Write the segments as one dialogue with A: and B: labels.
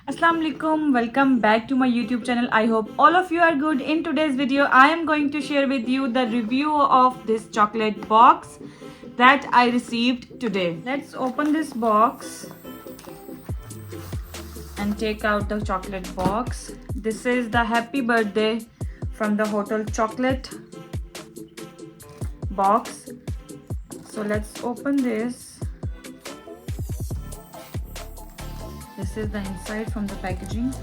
A: Assalamu alaikum, welcome back to my YouTube channel. I hope all of you are good. In today's video I am going to share with you the review of this chocolate box that I received today. Let's open this box and take out the chocolate box. This is the happy birthday from the Hotel chocolate box. So let's open this. This is the inside from the packaging.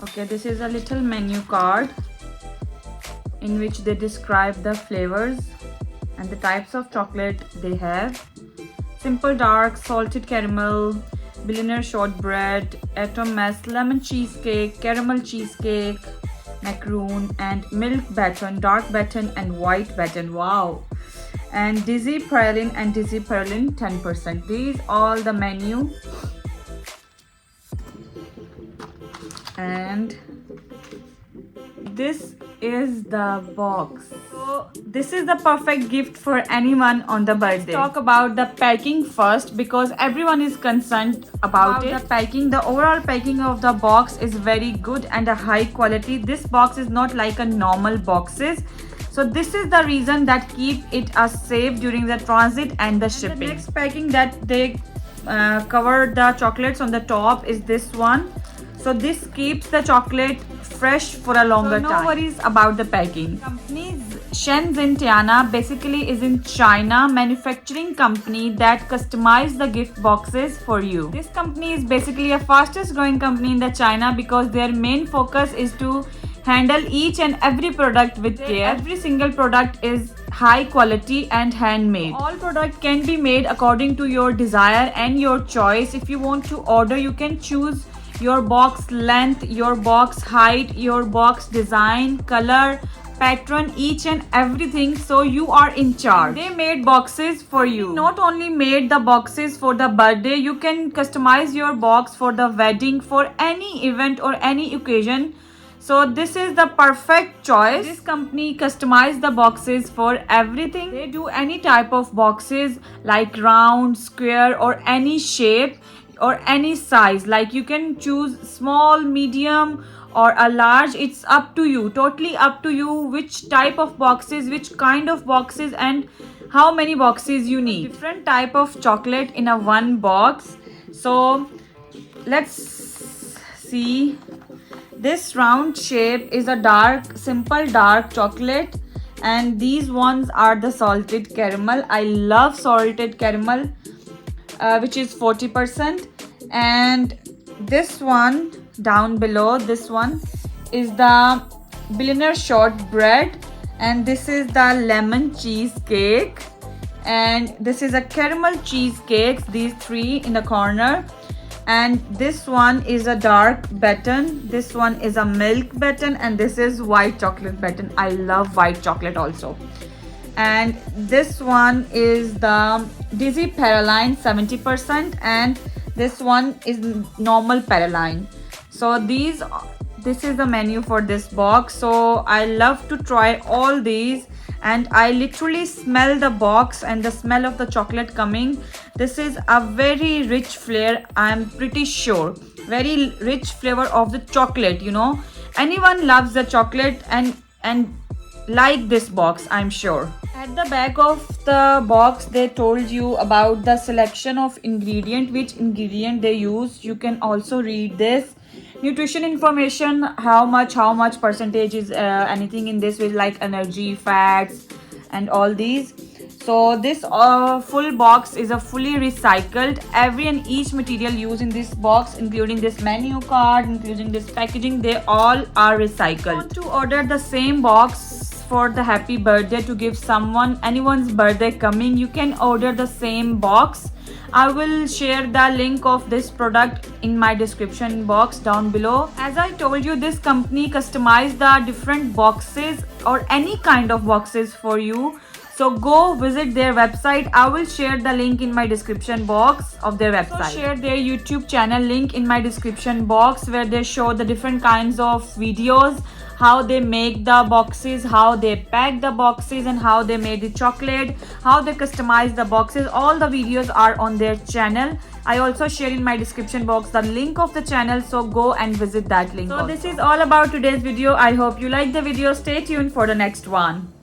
A: Okay, this is a little menu card in which they describe the flavors and the types of chocolate they have. Simple dark, salted caramel, billionaire shortbread, atom mess, lemon cheesecake, caramel cheesecake, macaroon, and milk baton, dark baton, and white baton. Wow! And dizzy praline and dizzy praline 10%. These all the menu. And this is the box. So this is the perfect gift for anyone on the birthday. Let's talk about the packing first because everyone is concerned about it. The packing, the overall packing of the box is very good and a high quality. This box is not like a normal boxes. So this is the reason that keep it as safe during the transit and the shipping. The next packing that they cover the chocolates on the top is this one. So this keeps the chocolate fresh for a longer time. No worries about the packing. Company Shen Xin Tiana basically is in China manufacturing company that customize the gift boxes for you. This company is basically a fastest growing company in the China because their main focus is to handle each and every product with care. Every single product is high quality and handmade. All product can be made according to your desire and your choice. If you want to order, you can choose your box length, your box height, your box design, color, pattern, each and everything. So you are in charge. They made boxes for you. Not only made the boxes for the birthday, you can customize your box for the wedding, for any event or any occasion. So this is the perfect choice. This company customize the boxes for everything. They do any type of boxes like round, square, or any shape or any size. Like you can choose small, medium, or a large. It's up to you, totally up to you which type of boxes, which kind of boxes, and how many boxes you need. Different type of chocolate in a one box. So let's see. This round shape is a dark, simple dark chocolate, and these ones are the salted caramel. I love salted caramel, which is 40%. And this one down below, this one is the billionaire shortbread, and this is the lemon cheesecake, and this is a caramel cheesecake, these three in the corner. And this one is a dark baton, this one is a milk baton, and this is white chocolate baton. I love white chocolate also. And this one is the dizzy praline 70%, and this one is normal praline. So this is the menu for this box. So I love to try all these, and I literally smell the box and the smell of the chocolate coming. This is a very rich flavor, I'm pretty sure. Very rich flavor of the chocolate, you know. Anyone loves the chocolate and like this box, I'm sure. At the back of the box they told you about the selection of ingredient, which ingredient they use. You can also read this nutrition information, how much percentage is anything in this, with like energy, fats, and all these. So this full box is a fully recycled. Every and each material used in this box, including this menu card, including this packaging, they all are recycled. Want to order the same box for the happy birthday to give someone, anyone's birthday coming, you can order the same box. I will share the link of this product in my description box down below. As I told you, this company customized the different boxes or any kind of boxes for you. So go visit their website. I will share the link in my description box of their website. Also share their YouTube channel link in my description box, where they show the different kinds of videos, how they make the boxes, how they pack the boxes, and how they made the chocolate, how they customize the boxes. All the videos are on their channel. I also share in my description box the link of the channel, so go and visit that link. So this is all about today's video. I hope you like the video. Stay tuned for the next one.